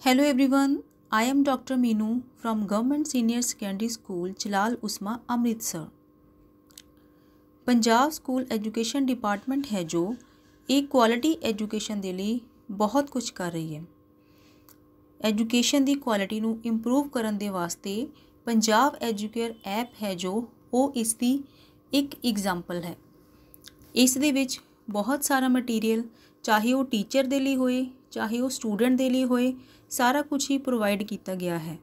Hello everyone, I am Dr. Meenu from Government Senior Secondary School Jalal Usma Amritsar. Punjab school education department है जो एक quality education ਦੇ ਲਈ ਬਹੁਤ ਕੁਝ ਕਰ ਰਹੀ ਹੈ। ਐਜੂਕੇਸ਼ਨ ਦੀ ਕੁਆਲਿਟੀ ਨੂੰ ਇੰਪਰੂਵ ਕਰਨ ਦੇ ਵਾਸਤੇ ਪੰਜਾਬ ਐਜੂਕੇਅਰ ਐਪ ਹੈ ਜੋ ਉਹ ਇਸ ਦੀ ਇੱਕ ਐਗਜ਼ਾਮਪਲ ਹੈ। ਇਸ ਦੇ ਵਿੱਚ ਬਹੁਤ ਸਾਰਾ ਮਟੀਰੀਅਲ ਚਾਹੇ ਉਹ ਟੀਚਰ ਦੇ ਲਈ ਹੋਏ ਚਾਹੇ ਉਹ ਸਟੂਡੈਂਟ ਦੇ ਲਈ ਹੋਏ ਸਾਰਾ ਕੁਝ ਹੀ ਪ੍ਰੋਵਾਈਡ ਕੀਤਾ ਗਿਆ ਹੈ।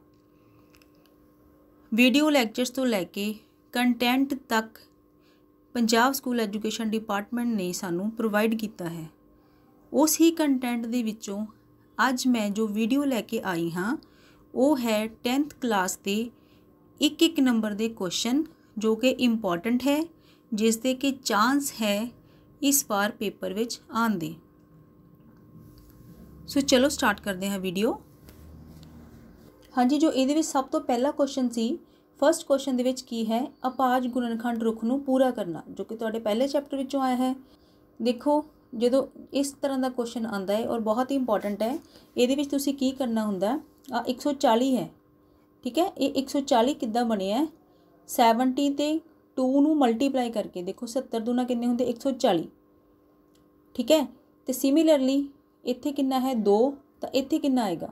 ਵੀਡੀਓ ਲੈਕਚਰਸ ਤੋਂ ਲੈ ਕੇ ਕੰਟੈਂਟ ਤੱਕ ਪੰਜਾਬ ਸਕੂਲ ਐਜੂਕੇਸ਼ਨ ਡਿਪਾਰਟਮੈਂਟ ਨੇ ਸਾਨੂੰ ਪ੍ਰੋਵਾਈਡ ਕੀਤਾ ਹੈ। ਉਸ ਹੀ ਕੰਟੈਂਟ ਦੇ ਵਿੱਚੋਂ ਅੱਜ ਮੈਂ ਜੋ ਵੀਡੀਓ ਲੈ ਕੇ ਆਈ ਹਾਂ ਉਹ ਹੈ 10th ਕਲਾਸ ਦੇ ਇੱਕ ਨੰਬਰ ਦੇ ਕੁਐਸਚਨ ਜੋ ਕਿ ਇੰਪੋਰਟੈਂਟ ਹੈ, ਜਿਸ ਦੇ ਕਿ ਚਾਂਸ ਹੈ ਇਸ ਵਾਰ ਪੇਪਰ ਵਿੱਚ ਆਉਣ ਦੇ। ਸੋ ਚਲੋ ਸਟਾਰਟ ਕਰਦੇ ਹਾਂ ਵੀਡੀਓ। ਹਾਂਜੀ, ਜੋ ਇਹਦੇ ਵਿੱਚ ਸਭ ਤੋਂ ਪਹਿਲਾ ਕੁਐਸਚਨ ਸੀ, ਫਸਟ ਕੁਐਸਚਨ ਦੇ ਵਿੱਚ ਕੀ ਹੈ, ਅਪਾਜ ਗੁਣਨਖੰਡ ਰੁੱਖ ਨੂੰ ਪੂਰਾ ਕਰਨਾ, ਜੋ ਕਿ ਤੁਹਾਡੇ ਪਹਿਲੇ ਚੈਪਟਰ ਵਿੱਚੋਂ ਆਇਆ ਹੈ। ਦੇਖੋ ਜਦੋਂ ਇਸ ਤਰ੍ਹਾਂ ਦਾ ਕੁਐਸਚਨ ਆਉਂਦਾ ਹੈ ਔਰ ਬਹੁਤ ਹੀ ਇੰਪੋਰਟੈਂਟ ਹੈ, ਇਹਦੇ ਵਿੱਚ ਤੁਸੀਂ ਕੀ ਕਰਨਾ ਹੁੰਦਾ, 140 ਹੈ, ਠੀਕ ਹੈ। ਇਹ 140 ਕਿੱਦਾਂ ਬਣਿਆ ਹੈ, 70 ਤੇ 2 ਨੂੰ ਮਲਟੀਪਲਾਈ ਕਰਕੇ। ਦੇਖੋ 70 ਦੂਣਾ ਕਿੰਨੇ ਹੁੰਦੇ 140, ਠੀਕ ਹੈ। ਤੇ ਸਿਮਿਲਰਲੀ ਇੱਥੇ ਕਿੰਨਾ ਹੈ 2, ਤਾਂ ਇੱਥੇ ਕਿੰਨਾ ਆਏਗਾ।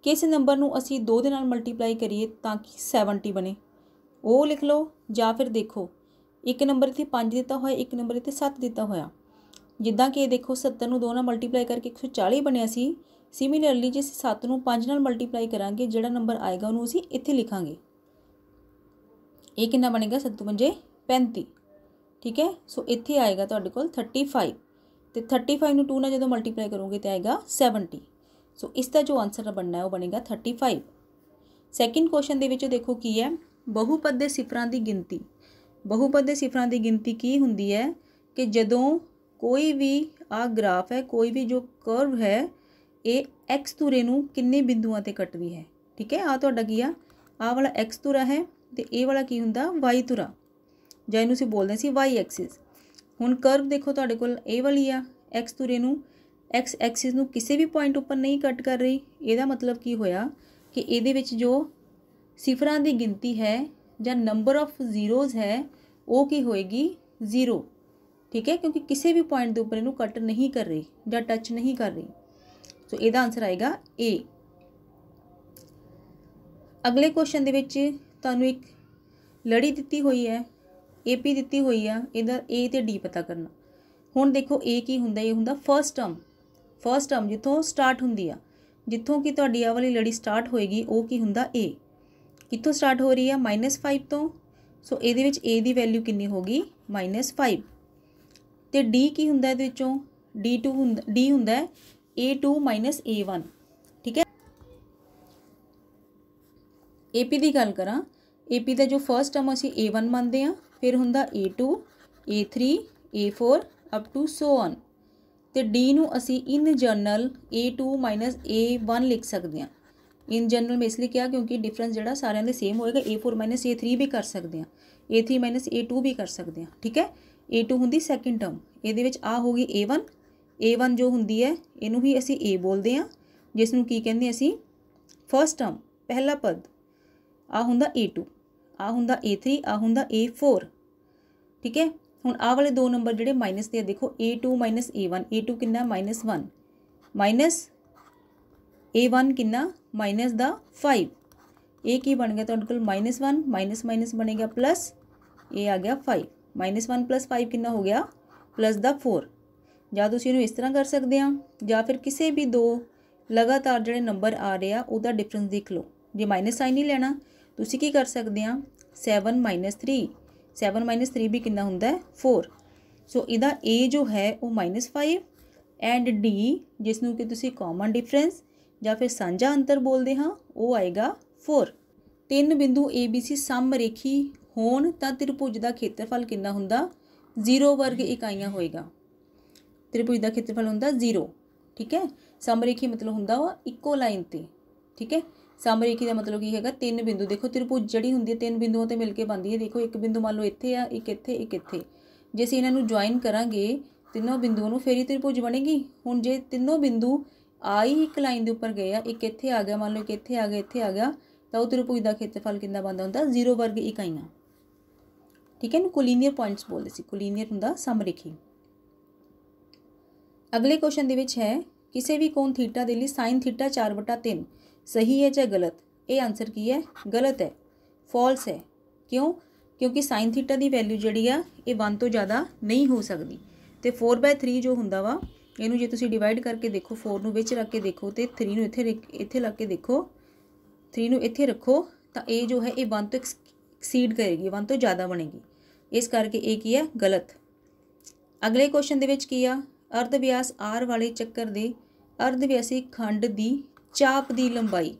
ਕਿਸ ਨੰਬਰ ਨੂੰ ਅਸੀਂ 2 ਦੇ ਨਾਲ ਮਲਟੀਪਲਾਈ ਕਰੀਏ ਤਾਂ ਕਿ 70 ਬਣੇ, ਉਹ ਲਿਖ ਲਓ। ਜਾਂ ਫਿਰ ਦੇਖੋ ਇੱਕ ਨੰਬਰ ਇੱਥੇ 5 ਦਿੱਤਾ ਹੋਇਆ, ਇੱਕ ਨੰਬਰ ਇੱਥੇ 7 ਦਿੱਤਾ ਹੋਇਆ। ਜਿੱਦਾਂ ਕਿ ਇਹ ਦੇਖੋ 70 ਨੂੰ 2 ਨਾਲ ਮਲਟੀਪਲਾਈ ਕਰਕੇ 140 ਬਣਿਆ ਸੀ। ਸਿਮਿਲਰਲੀ ਜੇ ਅਸੀਂ 7 ਨੂੰ 5 ਨਾਲ ਮਲਟੀਪਲਾਈ ਕਰਾਂਗੇ, ਜਿਹੜਾ ਨੰਬਰ ਆਏਗਾ ਉਹਨੂੰ ਅਸੀਂ ਇੱਥੇ ਲਿਖਾਂਗੇ। ਇਹ ਕਿੰਨਾ ਬਣੇਗਾ 7 ਪੰਜੇ 35, ਠੀਕ ਹੈ। ਸੋ ਇੱਥੇ ਆਏਗਾ ਤੁਹਾਡੇ ਕੋਲ 35 ਤੇ 35 ਨੂੰ 2 ਨਾਲ ਜਦੋਂ ਮਲਟੀਪਲਾਈ ਕਰੋਗੇ ਤਾਂ ਆਏਗਾ 70। ਸੋ ਇਸ ਦਾ ਜੋ ਆਨਸਰ ਬਣਨਾ ਹੈ ਉਹ ਬਣੇਗਾ 35। ਸੈਕਿੰਡ ਕੁਐਸਚਨ ਦੇ ਵਿੱਚ ਦੇਖੋ ਕੀ ਹੈ, ਬਹੁਪਦ ਦੇ ਸਿਫਰਾਂ ਦੀ ਗਿਣਤੀ। ਬਹੁਪਦ ਦੇ ਸਿਫਰਾਂ ਦੀ ਗਿਣਤੀ ਕੀ ਹੁੰਦੀ ਹੈ ਕਿ ਜਦੋਂ ਕੋਈ ਵੀ ਗ੍ਰਾਫ ਹੈ, ਕੋਈ ਵੀ ਜੋ ਕਰਵ ਹੈ, ਇਹ ਐਕਸ ਧੁਰੇ ਨੂੰ ਕਿੰਨੇ ਬਿੰਦੂਆਂ ਤੇ ਕੱਟਦੀ ਹੈ, ਠੀਕ ਹੈ। ਤੁਹਾਡਾ ਕੀ ਆ, ਵਾਲਾ ਐਕਸ ਧੁਰਾ ਹੈ ਤੇ ਇਹ ਵਾਲਾ ਕੀ ਹੁੰਦਾ ਵਾਈ ਧੁਰਾ, ਜਾਂ ਇਹਨੂੰ ਅਸੀਂ ਬੋਲਦੇ ਸੀ ਵਾਈ ਐਕਸਿਸ। ਹੁਣ ਕਰਵ ਦੇਖੋ ਤੁਹਾਡੇ ਕੋਲ ਇਹ ਵਾਲੀ ਆ, ਐਕਸ ਧੁਰੇ ਨੂੰ ਐਕਸ ਐਕਸਿਸ ਨੂੰ ਕਿਸੇ ਵੀ ਪੁਆਇੰਟ ਉੱਪਰ ਨਹੀਂ ਕੱਟ ਕਰ ਰਹੀ। ਇਹਦਾ ਮਤਲਬ ਕੀ ਹੋਇਆ ਕਿ ਇਹਦੇ ਵਿੱਚ ਜੋ ਸਿਫਰਾਂ ਦੀ ਗਿਣਤੀ ਹੈ ਜਾਂ ਨੰਬਰ ਆਫ ਜ਼ੀਰੋਜ਼ ਹੈ ਉਹ ਕੀ ਹੋਏਗੀ 0, ਠੀਕ ਹੈ, ਕਿਉਂਕਿ ਕਿਸੇ ਵੀ ਪੁਆਇੰਟ ਦੇ ਉੱਪਰ ਇਹਨੂੰ ਕੱਟ ਨਹੀਂ ਕਰ ਰਹੀ ਜਾਂ ਟੱਚ ਨਹੀਂ ਕਰ ਰਹੀ। ਸੋ ਇਹਦਾ ਆਨਸਰ ਆਏਗਾ A। ਅਗਲੇ ਕੁਐਸਚਨ ਦੇ ਵਿੱਚ ਤੁਹਾਨੂੰ ਇੱਕ ਲੜੀ ਦਿੱਤੀ ਹੋਈ ਹੈ, AP ਦਿੱਤੀ ਹੋਈ ਆ, ਇਹਦਾ A ਤੇ D ਪਤਾ ਕਰਨਾ। ਹੁਣ ਦੇਖੋ A ਕੀ ਹੁੰਦਾ, ਇਹ ਹੁੰਦਾ ਫਸਟ ਟਰਮ ਜਿੱਥੋਂ ਸਟਾਰਟ ਹੁੰਦੀ ਆ, ਜਿੱਥੋਂ ਕਿ ਤੁਹਾਡੀ ਆਹ ਵਾਲੀ ਲੜੀ ਸਟਾਰਟ ਹੋਏਗੀ ਉਹ ਕੀ ਹੁੰਦਾ A। ਕਿੱਥੋਂ ਸਟਾਰਟ ਹੋ ਰਹੀ ਆ -5 ਤੋਂ। ਸੋ ਇਹਦੇ ਵਿੱਚ A ਦੀ ਵੈਲਿਊ ਕਿੰਨੀ ਹੋਗੀ -5। ਤੇ D ਕੀ ਹੁੰਦਾ ਇਹਦੇ ਵਿੱਚੋਂ D ਹੁੰਦਾ A2 - A1, ਠੀਕ ਹੈ। AP ਦੀ ਗੱਲ ਕਰਾਂ, AP ਦਾ ਜੋ ਫਸਟ ਟਰਮ ਅਸੀਂ A1 ਮੰਨਦੇ ਹਾਂ, ਫਿਰ ਹੁੰਦਾ A2 A3 A4 up to so on. ਤੇ D ਨੂੰ ਅਸੀਂ ਇਨ ਜਨਰਲ A2 - A1 ਲਿਖ ਸਕਦੇ ਹਾਂ। ਇਨ ਜਨਰਲ ਮੈਂ ਇਸ ਲਈ ਕਿਹਾ ਕਿਉਂਕਿ ਡਿਫਰੈਂਸ ਜਿਹੜਾ ਸਾਰਿਆਂ ਦੇ ਸੇਮ ਹੋਏਗਾ। A4 - A3 ਵੀ ਕਰ ਸਕਦੇ ਹਾਂ, A3 - A2 ਵੀ ਕਰ ਸਕਦੇ ਹਾਂ, ਠੀਕ ਹੈ। A2 ਹੁੰਦੀ ਸੈਕਿੰਡ ਟਰਮ, ਇਹਦੇ ਵਿੱਚ ਹੋ ਗਈ A1 ਜੋ ਹੁੰਦੀ ਹੈ ਇਹਨੂੰ ਹੀ ਅਸੀਂ A ਬੋਲਦੇ ਹਾਂ, ਜਿਸ ਨੂੰ ਕੀ ਕਹਿੰਦੇ ਅਸੀਂ ਫਸਟ ਟਰਮ, ਪਹਿਲਾ ਪਦ। ਹੁੰਦਾ A2, ਹੁੰਦਾ A3, ਹੁੰਦਾ A4, ਠੀਕ ਹੈ। ਹੁਣ ਵਾਲੇ ਦੋ ਨੰਬਰ ਜਿਹੜੇ ਮਾਈਨਸ ਦੇ ਆ, ਦੇਖੋ A2 - A1, A2 ਕਿੰਨਾ -1 ਮਾਈਨਸ A1 ਕਿੰਨਾ -5। ਇਹ ਕੀ ਬਣ ਗਿਆ ਤੁਹਾਡੇ ਕੋਲ -1 ਮਾਈਨਸ ਬਣੇਗਾ ਪਲੱਸ, ਇਹ ਆ ਗਿਆ 5 -1 + 5 ਕਿੰਨਾ ਹੋ ਗਿਆ +4। ਜਾਂ ਤੁਸੀਂ ਇਹਨੂੰ ਇਸ ਤਰ੍ਹਾਂ ਕਰ ਸਕਦੇ ਆ, ਜਾਂ ਫਿਰ ਕਿਸੇ ਵੀ ਦੋ ਲਗਾਤਾਰ ਜਿਹੜੇ ਨੰਬਰ ਆ ਰਹੇ ਆ ਉਹਦਾ ਡਿਫਰੈਂਸ ਦੇਖ ਲਓ। ਜੇ ਮਾਈਨਸ ਸਾਈਨ ਨਹੀਂ ਲੈਣਾ ਤੁਸੀਂ ਕੀ ਕਰ ਸਕਦੇ ਆ, 7 - 3 ਵੀ ਕਿੰਨਾ ਹੁੰਦਾ 4। ਸੋ ਇਹਦਾ A ਜੋ ਹੈ ਉਹ -5 ਐਂਡ D ਜਿਸ ਨੂੰ ਕਿ ਤੁਸੀਂ ਕਾਮਨ ਡਿਫਰੈਂਸ ਜਾਂ ਫਿਰ ਸਾਂਝਾ ਅੰਤਰ ਬੋਲਦੇ ਹਾਂ ਉਹ ਆਏਗਾ 4। 3 ਬਿੰਦੂ ABC ਸਮਰੇਖੀ ਹੋਣ ਤਾਂ ਤ੍ਰਿਭੁਜ ਦਾ ਖੇਤਰਫਲ ਕਿੰਨਾ ਹੁੰਦਾ 0 ਵਰਗ ਇਕਾਈਆਂ ਹੋਏਗਾ। ਤ੍ਰਿਭੁਜ ਦਾ ਖੇਤਰਫਲ ਹੁੰਦਾ 0, ਠੀਕ ਹੈ। ਸਮਰੇਖੀ ਮਤਲਬ ਹੁੰਦਾ ਵਾ ਇੱਕੋ ਲਾਈਨ ਤੇ, ਠੀਕ ਹੈ। ਸਮਰੇਖੀ ਦਾ ਮਤਲਬ ਕੀ ਹੈਗਾ 3 ਬਿੰਦੂ। ਦੇਖੋ ਤ੍ਰਿਭੁਜ ਜਿਹੜੀ ਹੁੰਦੀ ਹੈ 3 ਬਿੰਦੂਆਂ ਤੇ ਮਿਲ ਕੇ ਬਣਦੀ ਹੈ। ਦੇਖੋ ਇੱਕ ਬਿੰਦੂ ਮੰਨ ਲਓ ਇੱਥੇ ਆ, ਇੱਕ ਇੱਥੇ, ਇੱਕ ਇੱਥੇ। ਜੇ ਅਸੀਂ ਇਹਨਾਂ ਨੂੰ ਜੁਆਇਨ ਕਰਾਂਗੇ ਤਿੰਨੋਂ ਬਿੰਦੂਆਂ ਨੂੰ, ਫਿਰ ਹੀ ਤ੍ਰਿਭੁਜ ਬਣੇਗੀ। ਹੁਣ ਜੇ ਤਿੰਨੋਂ ਬਿੰਦੂ आई एक लाइन के उपर गए आ, एक इत्थे आ गया, मान लो एक इत्थे आ गया, इत्थे आ गया, तो वो त्रिभुज का खेत्रफल कितना बनता होंदा 0 वर्ग इकाइयां। ठीक है ना, कोलीनियर पॉइंट्स बोलते सी, कोलीनियर हुंदा समरेखी। अगले क्वेश्चन दे विच है किसी भी कोण थीटा दे लई साइन थीटा 4/3 सही है चाहे गलत। ये आंसर की है, गलत है, फॉल्स है। क्यों? क्योंकि साइन थीटा की वैल्यू जिहड़ी आ ये 1 तो ज़्यादा नहीं हो सकती। तो 4/3 जो हुंदा वा इनू जे तुसीं डिवाइड करके देखो, 4 नूं विच रख के देखो तो 3 नूं इत्थे लग के देखो, 3 नूं इत्थे रखो तो ये जो है ये 1 तो एक्सीड करेगी, 1 तो ज़्यादा बनेगी। इस करके ये की है, गलत। अगले क्वेश्चन दे विच की आ अर्ध व्यास आर वाले चक्कर दे अर्धव्यासी खंड की चाप की लंबाई,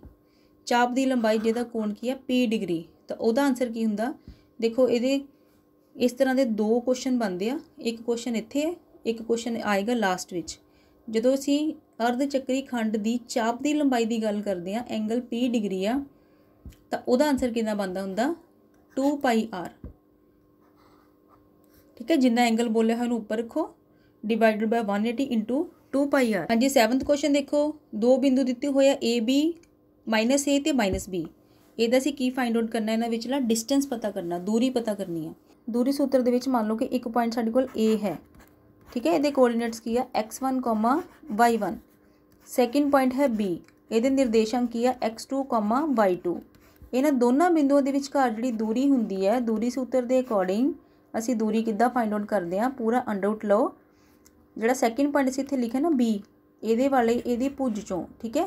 चाप की लंबाई जिहदा कोण की है P डिग्री, तो उहदा आंसर की हुंदा। देखो ये इस तरह के 2 क्वेश्चन बनते हैं, एक क्वेश्चन इत्थे है, एक क्वेश्चन आएगा लास्ट विच। जदों असीं अर्ध चक्री खंड की चाप की लंबाई की गल करते हैं, एंगल P डिग्री आ, तो उहदा आंसर कितना बनता हुंदा 2πr। ठीक है, जिन्ना एंगल बोलिया है उपर रखो, डिवाइडेड बाय 180 इंटू 2πr। हाँ जी, 7वां क्वेश्चन देखो, 2 बिंदु दिते हुए A B -A ते -B, ਇਹਦਾ ਅਸੀਂ ਕੀ फाइंड आउट करना, ਇਹਨਾਂ ਵਿਚਲਾ डिस्टेंस पता करना, दूरी पता करनी है। दूरी सूत्र ਦੇ ਵਿੱਚ मान लो कि एक पॉइंट ਸਾਡੇ ਕੋਲ A है। ठीक है, ਇਹਦੇ कोऑर्डिनेट्स की है x1, y1। सैकेंड पॉइंट है B, ਇਹਦੇ निर्देशांक की है x2, y2। ਇਹਨਾਂ ਦੋਨਾਂ ਬਿੰਦੂਆਂ ਦੇ ਵਿਚਕਾਰ ਜਿਹੜੀ ਦੂਰੀ ਹੁੰਦੀ ਹੈ, ਦੂਰੀ ਸੂਤਰ ਦੇ ਅਕੋਰਡਿੰਗ ਅਸੀਂ ਦੂਰੀ ਕਿੱਦਾਂ फाइंड आउट ਕਰਦੇ ਹਾਂ, पूरा अंडर रूट लो। ਜਿਹੜਾ ਸੈਕਿੰਡ पॉइंट ਅਸੀਂ ਇੱਥੇ ਲਿਖਿਆ ना B, ਇਹਦੇ ਵਾਲੇ ਇਹਦੀ ਭੁਜ ਚੋਂ, ठीक है,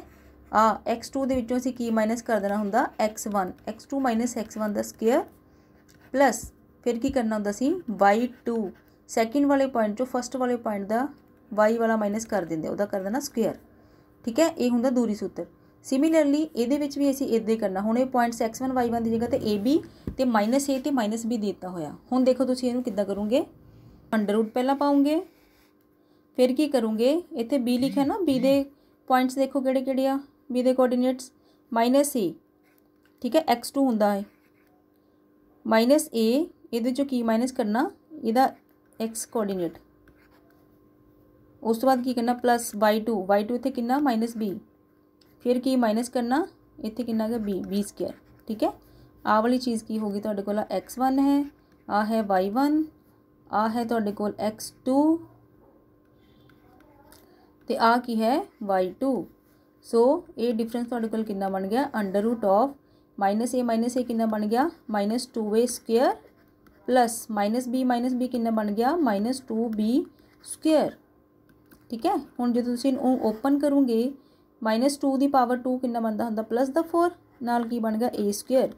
x2 ਦੇ ਵਿੱਚੋਂ ਅਸੀਂ ਕੀ ਮਾਈਨਸ ਕਰ ਦੇਣਾ ਹੁੰਦਾ x1, x2 - x1 ਦਾ ਸਕੁਅਰ प्लस फिर की करना ਹੁੰਦਾ ਸੀ y2, ਸੈਕਿੰਡ वाले पॉइंट चो फस्ट वाले पॉइंट ਦਾ y वाला माइनस कर देंगे, ਉਹਦਾ कर देना ਸਕੁਅਰ। ठीक है, ये ਹੁੰਦਾ दूरी सूत्र। सिमिलरली ਇਹਦੇ ਵਿੱਚ ਵੀ ਅਸੀਂ ਇੱਦਾਂ ਹੀ ਕਰਨਾ। ਹੁਣ ਇਹ ਪੁਆਇੰਟਸ x1 y1 ਦੀ ਜਗ੍ਹਾ ਤੇ AB ਤੇ -A ਤੇ -B ਦਿੱਤਾ ਹੋਇਆ। ਹੁਣ ਦੇਖੋ ਤੁਸੀਂ ਇਹਨੂੰ ਕਿੱਦਾਂ ਕਰੋਗੇ, ਅੰਡਰ रूट ਪਹਿਲਾਂ ਪਾਉਂਗੇ, फिर की करोगे, इत्थे B लिखा ना, B ਦੇ पॉइंट्स देखो ਕਿਹੜੇ ਕਿਹੜੇ ਆ, B ਦੇ कोऑर्डिनेट्स -A। ठीक है, x2 ਹੁੰਦਾ है -A, ਇਹਦੇ ਚੋਂ ਕੀ ਮਾਈਨਸ ਕਰਨਾ, ਇਹਦਾ x कोऑर्डिनेट, उस तो बाद की करना प्लस y2, इत्थे कितना -B, फिर की माइनस करना, इत्थे कितना है B स्क्वायर। ठीक है, आ वाली चीज़ की होगी तुहाडे कोल x1 है, आ है y1, आ है तुहाडे कोल x2 ते आ की है y2। सो ये डिफरेंस तुहाडे कोल कितना बन गया, अंडर रूट ऑफ -A कितना बन गया -2A स्क्वायर प्लस -B कितना बन गया -2B स्क्वायर। ठीक है, हुण जो तुसीं ओपन करोगे -2 की पावर 2 कितना बनता होंदा +4 नाल की बन गया A स्क्वायर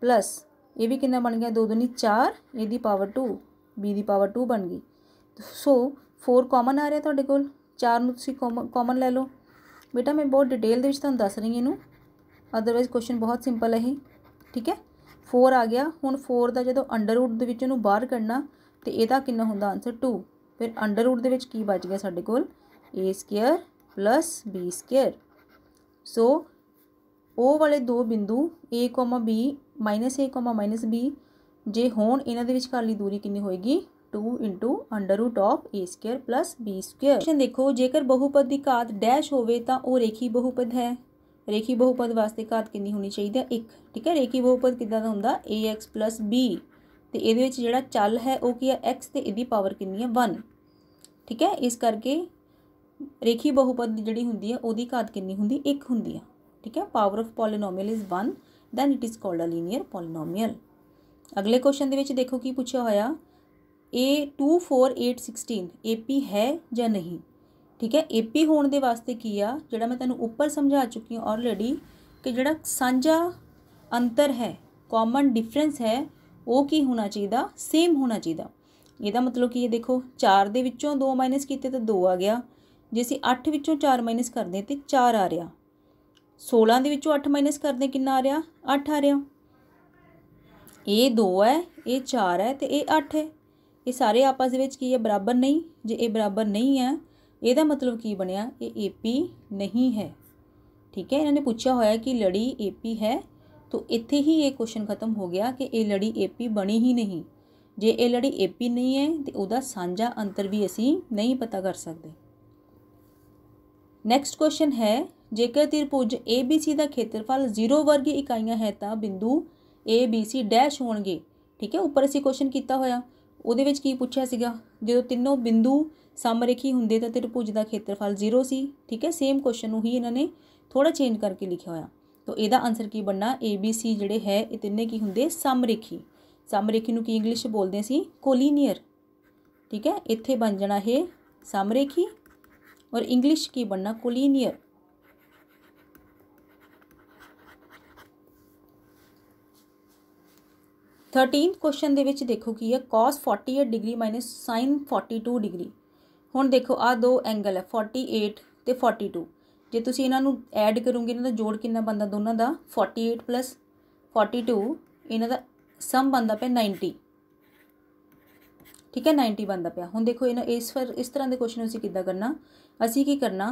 प्लस ये भी कितना बन गया 2 दूनी 4, ए दी पावर 2, B की पावर 2 बन गई। सो 4 कॉमन आ रहा तुहाडे कोल, 4 नूं तुसीं कॉमन लै लो। बेटा मैं बहुत डिटेल दे विच तुहानूं दस रही इनू, अदरवाइज क्वेश्चन बहुत सिंपल है ये। ठीक है, 4 आ गया। हुण 4 का जो अंडर रूट दे विच इहनूं बाहर कढ़ना तो इहदा कितना हुंदा आंसर 2। फिर अंडर रूट दे विच की बच गया साडे कोल A square plus B square. So ओ वाले 2 बिंदु A, B -A, -B जे होण इन्हां दे विचकारली दूरी कितनी होएगी 2 into under root of A square plus B square. Question देखो, जेकर बहुपद की घात डैश होवे तां ओह रेखी बहुपद है। रेखी बहुपद वास्ते घात कितनी होनी चाहिए 1। ठीक है, रेखी बहुपद किद्दां दा हुंदा AX प्लस B ते इहदे विच जिहड़ा चल है वह की है x ते इहदी पावर कितनी है 1। ठीक है, इस करके रेखी बहुपद जिहड़ी हुंदी है उहदी घात कितनी हुंदी 1 हुंदी है। ठीक है, power of polynomial is 1, then it is called a linear polynomial. अगले क्वेश्चन दे विच देखो की पूछा होया, A2 4 8 16 AP है या नहीं। ठीक है, AP होने के वास्ते की आ, जिहड़ा मैं तुहानूं उपर समझा चुकी हूँ ऑलरेडी कि जिहड़ा साझा अंतर है, कॉमन डिफरेंस है, वो की होना चाहिए, सेम होना चाहिए। ਇਹਦਾ मतलब कि ये देखो 4 ਦੇ ਵਿੱਚੋਂ 2 माइनस किए तो 2 आ गया, जे ਅਸੀਂ 8 ਵਿੱਚੋਂ 4 माइनस करते तो 4 आ रहा, 16 ਦੇ ਵਿੱਚੋਂ 8 माइनस करते कितना आ रहा 8 आ रहा। ये 2 है, ये 4 है तो ये 8 है, ये सारे आपस ਦੇ ਵਿੱਚ ਕੀ है बराबर नहीं। जे ये बराबर नहीं है ਇਹਦਾ मतलब की बनया ये AP नहीं है। ठीक है, इन्होंने पूछा होया कि लड़ी AP है, तो इत्थे ही ये क्वेश्चन खत्म हो गया कि ये लड़ी AP बनी ही नहीं। जे ये लड़ी AP नहीं है तो उसका साझा अंतर भी असी नहीं पता कर सकते। ਨੈਕਸਟ ਕੁਐਸਚਨ ਹੈ ਜੇਕਰ त्रिभुज ABC ਦਾ ਖੇਤਰਫਲ 0 ਵਰਗ ਇਕਾਈਆਂ ਹੈ ਤਾਂ ਬਿੰਦੂ ABC ਡੈਸ਼ ਹੋਣਗੇ। ਠੀਕ ਹੈ, ਉੱਪਰ ਅਸੀਂ ਕੁਐਸਚਨ ਕੀਤਾ ਹੋਇਆ, ਉਹਦੇ ਵਿੱਚ ਕੀ ਪੁੱਛਿਆ ਸੀਗਾ, ਜਦੋਂ ਤਿੰਨੋਂ ਬਿੰਦੂ ਸਮਰੇਖੀ ਹੁੰਦੇ ਤਾਂ त्रिभुज ਦਾ ਖੇਤਰਫਲ 0 ਸੀ। ਠੀਕ ਹੈ, ਸੇਮ ਕੁਐਸਚਨ ਨੂੰ ਹੀ ਇਹਨਾਂ ਨੇ ਥੋੜਾ ਚੇਂਜ ਕਰਕੇ ਲਿਖਿਆ ਹੋਇਆ। ਤਾਂ ਇਹਦਾ ਆਨਸਰ ਕੀ ਬਣਨਾ, ABC ਜਿਹੜੇ ਹੈ ਇਹ ਤਿੰਨੇ ਕੀ ਹੁੰਦੇ, ਸਮਰੇਖੀ। ਸਮਰੇਖੀ ਨੂੰ ਕੀ ਇੰਗਲਿਸ਼ ਬੋਲਦੇ ਸੀ, ਕੋਲੀਨੀਅਰ। ठीक है, इत्थे बन जाना है समरेखी और इंग्लिश की बनना कोलिनियर। 13th क्वेश्चन दे विच देखो की है cos 48 degree minus sin 42 degree. हुण देखो आ दो एंगल है 48 ते 42, जे तुसीं इन्हां नूं ऐड करोगे इन्हां दा जोड़ कितना बनदा दोनों दा 48 प्लस 42, इन्हां दा सम बनदा पे 90। ठीक है, 90 बनता पाया। हुण देखो इन्हें इस तरह के क्वेश्चन असीं किद्दां करना, असीं की करना,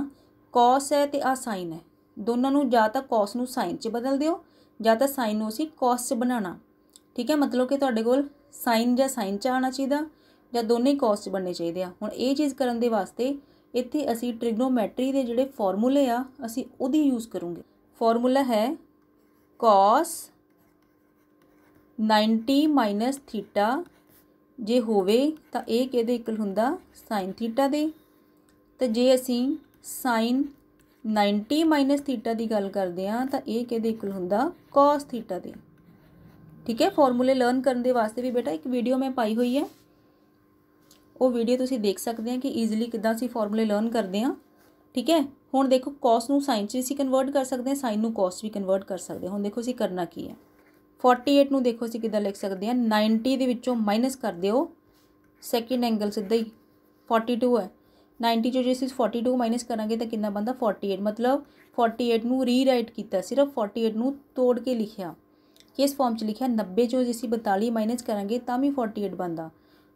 कॉस है तो आ साइन है, दोनों नूं जां तां कॉस नूं साइन च बदल दिओ जां तां साइन नूं असीं कॉस च बनाना। ठीक है, मतलब कि तुहाडे कोल साइन जां साइन च आना चाहिए जां दोनों ही कॉस च बनने चाहिए। हुण ये चीज़ करन दे वास्ते इत्थे असीं ट्रिग्नोमैट्री दे जिहड़े फॉर्मूले आ असीं उहदी यूज़ करूँगे। फॉर्मूला है कॉस 90 माइनस थीटा जे होवे तो ये किहदे इक्वल हुंदा, साइन थीटा दे। तो जे असीं साइन 90 माइनस थीटा की गल करते हैं तो ये किहदे इक्वल हुंदा, कॉस थीटा दे। ठीक है, फॉर्मूले लर्न करने दे वास्ते भी बेटा एक वीडियो मैं पाई हुई है, वो वीडियो तुसीं देख सकते हैं कि ईजिली किद्दां असीं फॉर्मूले लर्न करते हैं। ठीक है, हुण देखो कॉस नूं साइन च असीं कन्वर्ट कर सकते हैं, साइन नूं कॉस भी कन्वर्ट कर सकते हैं। हुण देखो असीं करना की है, 48 नूं देखो असीं किद्दां लिख सकते हैं, 90 दे विचों माइनस कर दिओ सैकेंड एंगल सीधा ही 42 है, 90 चो जे असीं 42 माइनस करांगे तो कितना बनता 48, मतलब 48 नूं रीराइट किया, सिर्फ 48 नूं तोड़ के लिखिया, किस फॉर्म च लिखिया, 90 चो जे असीं 42 माइनस करांगे तां भी 48 बनता।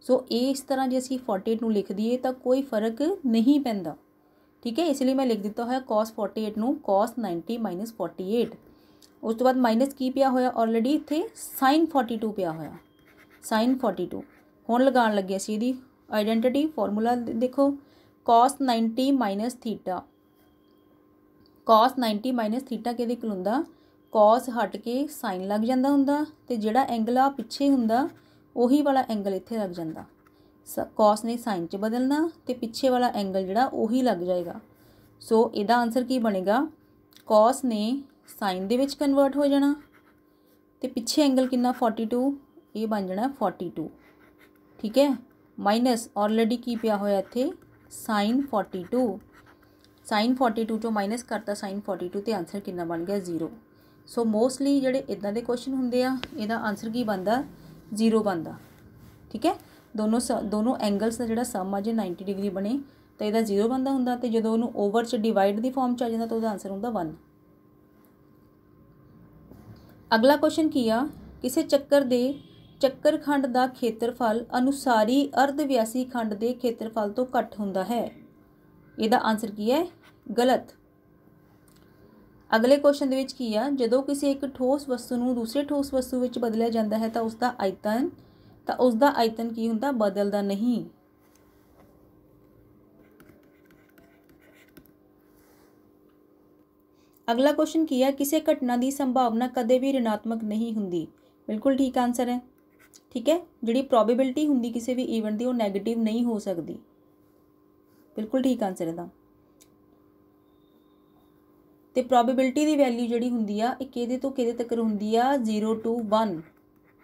सो इस तरह जे असीं 48 नूं लिख दईए तो कोई फर्क नहीं पैंदा। ठीक है, इसलिए मैं लिख दिता है cos 48 नूं cos 90 माइनस 48। उस तो बाद माइनस की पिया होया, ऑलरेडी इत्थे साइन 42 पिया होया, साइन 42। हुण लगान लगे सी इहदी आइडेंटिटी, फॉर्मूला देखो cos 90 minus theta, cos 90 minus theta किहदे इक्वल हुंदा, cos हट के साइन लग जांदा हुंदा ते जिहड़ा एंगल आ पिछे हुंदा उही वाला एंगल इत्थे लग जांदा। cos ने साइन च बदलना ते पिछे वाला एंगल जिहड़ा उही लग जाएगा। सो इहदा आंसर की बनेगा, cos ने साइन दे विच कन्वर्ट हो जाना ते पिछे एंगल कितना 42, ये बन जाना 42। ठीक है, माइनस ऑलरेडी की पिया होया इत्थे साइन 42, साइन 42 चो माइनस करता साइन 42 तो आंसर कितना बन गया 0। सो मोस्टली जिहड़े इदां दे क्वेश्चन हुंदे आ इहदा आंसर की बनदा 0 बनदा। ठीक है, दोनों एंगल्स का जिहड़ा सम आ जे 90 डिग्री बने तो इहदा 0 बनदा हुंदा ते जदों उहनूं ओवर च डिवाइड दी फॉर्म च आ जांदा तो उहदा आंसर हुंदा 1। अगला क्वेश्चन की आ, किसी चक्कर दे ਚੱਕਰਖੰਡ ਦਾ ਖੇਤਰਫਲ ਅਨੁਸਾਰੀ ਅਰਧਵਿਆਸੀ ਖੰਡ ਦੇ ਖੇਤਰਫਲ ਤੋਂ ਘੱਟ ਹੁੰਦਾ ਹੈ। ਇਹਦਾ ਆਨਸਰ ਕੀ ਹੈ, ਗਲਤ। ਅਗਲੇ ਕੁਐਸਚਨ ਦੇ ਵਿੱਚ ਕੀ ਆ, ਜਦੋਂ ਕਿਸੇ ਇੱਕ ਠੋਸ ਵਸਤੂ ਨੂੰ ਦੂਸਰੇ ਠੋਸ ਵਸਤੂ ਵਿੱਚ ਬਦਲਿਆ ਜਾਂਦਾ ਹੈ ਤਾਂ ਉਸ ਦਾ ਆਇਤਨ ਕੀ ਹੁੰਦਾ, ਬਦਲਦਾ ਨਹੀਂ। अगला क्वेश्चन की है, किसी घटना की संभावना कदे भी ऋणात्मक नहीं होंगी। बिल्कुल ठीक आंसर है। ठीक है, जिहड़ी प्रोबेबिलिटी होंगी किसी भी ईवेंट की वो नैगेटिव नहीं हो सकती। बिल्कुल ठीक आंसर है। तो प्रोबेबिलिटी की वैल्यू जिहड़ी हुंदी आ इह किहदे तो किहदे तक हुंदी आ, 0 to 1।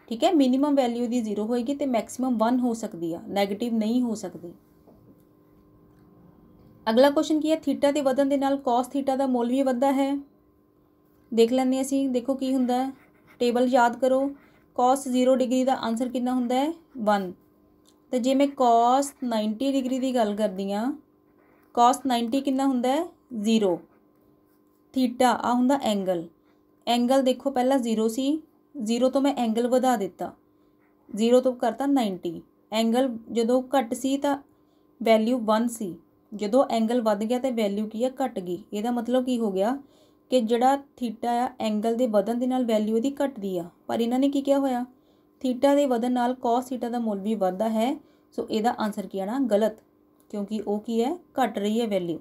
ठीक है, मिनीमम वैल्यू दी 0 होएगी तो मैक्सीमम 1 हो सकती है, नैगेटिव नहीं हो सकती। अगला क्वेश्चन की है, थीटा के वधन के नाल कॉस थीटा का मुल भी वधदा है। देख लैंदे असीं, देखो की हुंदा है, टेबल याद करो, कॉस 0 डिग्री का आंसर कितना हुंदा है 1। तो जे मैं कॉस 90 डिग्री की गल करदी हाँ, कॉस 90 कितना हुंदा है 0। थीटा आ हुंदा एंगल देखो पहला 0 सी, 0 तो मैं एंगल वधा दिता, 0 तो करता 90। एंगल जदों घट सी तो वैल्यू 1 सी, जदों एंगल वध गया तो वैल्यू की है घट गई। ਇਹਦਾ मतलब की हो गया कि ਜਿਹੜਾ थीटा आ एंगल के ਵਧਣ ਦੇ ਨਾਲ वैल्यू ਇਹਦੀ ਘਟਦੀ ਆ, पर ਇਹਨਾਂ ਨੇ ਕੀ ਕਿਹਾ ਹੋਇਆ, थीटा के ਵਧਣ ਨਾਲ cos थीटा ਦਾ ਮੁੱਲ भी ਵਧਦਾ है। सो ਇਹਦਾ आंसर की आना गलत, क्योंकि वो की है घट रही है वैल्यू।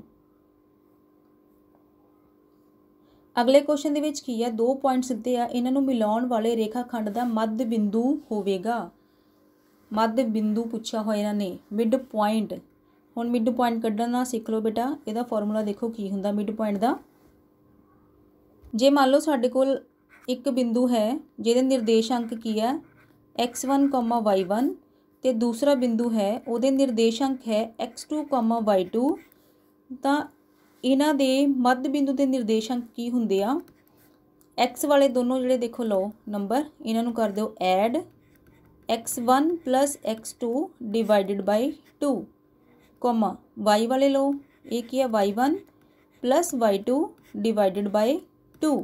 ਅਗਲੇ ਕੁਐਸਚਨ ਦੇ ਵਿੱਚ ਕੀ ਹੈ, 2 ਪੁਆਇੰਟਸ ਦਿੱਤੇ ਆ, ਇਹਨਾਂ ਨੂੰ ਮਿਲਾਉਣ ਵਾਲੇ ਰੇਖਾ ਖੰਡ ਦਾ ਮੱਧ ਬਿੰਦੂ ਹੋਵੇਗਾ। ਮੱਧ ਬਿੰਦੂ ਪੁੱਛਿਆ ਹੋਇਆ ਇਹਨਾਂ ਨੇ, ਮਿਡ ਪੁਆਇੰਟ। ਹੁਣ ਮਿਡ ਪੁਆਇੰਟ ਕੱਢਣਾ ਸਿੱਖ ਲਓ ਬੇਟਾ। ਇਹਦਾ ਫਾਰਮੂਲਾ ਦੇਖੋ ਕੀ ਹੁੰਦਾ ਮਿਡ ਪੁਆਇੰਟ ਦਾ। ਜੇ ਮੰਨ ਲਓ ਸਾਡੇ ਕੋਲ ਇੱਕ ਬਿੰਦੂ ਹੈ ਜਿਹਦੇ ਨਿਰਦੇਸ਼ਾਂਕ ਕੀ ਹੈ x1, y1 ਤੇ ਦੂਸਰਾ ਬਿੰਦੂ ਹੈ ਉਹਦੇ ਨਿਰਦੇਸ਼ਾਂਕ ਹੈ x2, y2, ਤਾਂ ਇਹਨਾਂ ਦੇ ਮੱਧ ਬਿੰਦੂ ਦੇ ਨਿਰਦੇਸ਼ਾਂਕ ਕੀ ਹੁੰਦੇ ਆ, x ਵਾਲੇ ਦੋਨੋਂ ਜਿਹੜੇ ਦੇਖੋ ਲਓ ਨੰਬਰ, ਇਹਨਾਂ ਨੂੰ ਕਰ ਦਿਓ ਐਡ, x1 + x2 / 2, y ਵਾਲੇ ਲਓ, ਇਹ ਕੀ ਹੈ y1 + y2 / 2।